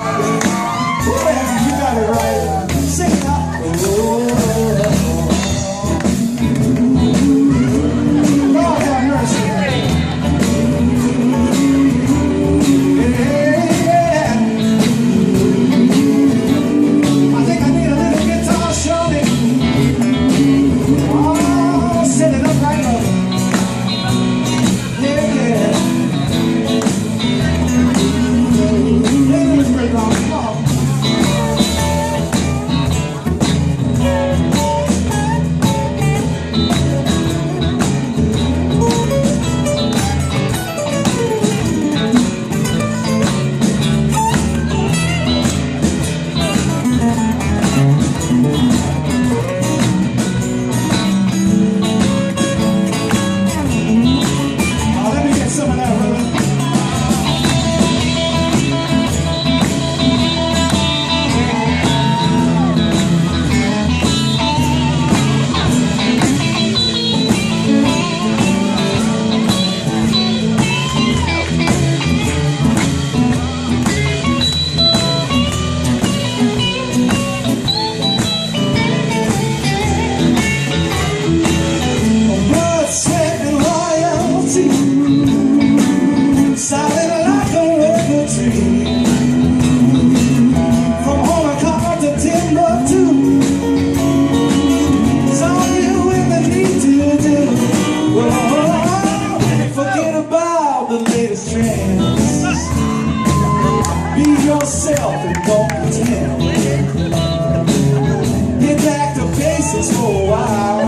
You got it right. Sing it up. Lord have mercy. Yeah. I think I need a little guitar shorty. Oh, set it up right up. Yeah, yeah. Come on. Let me get some of that, brother. Solid like a rubber tree. From Honolulu to Timbuktu, it's all you ever need to do. Well, forget about the latest trends. Be yourself and don't pretend. Get back to basics for a while.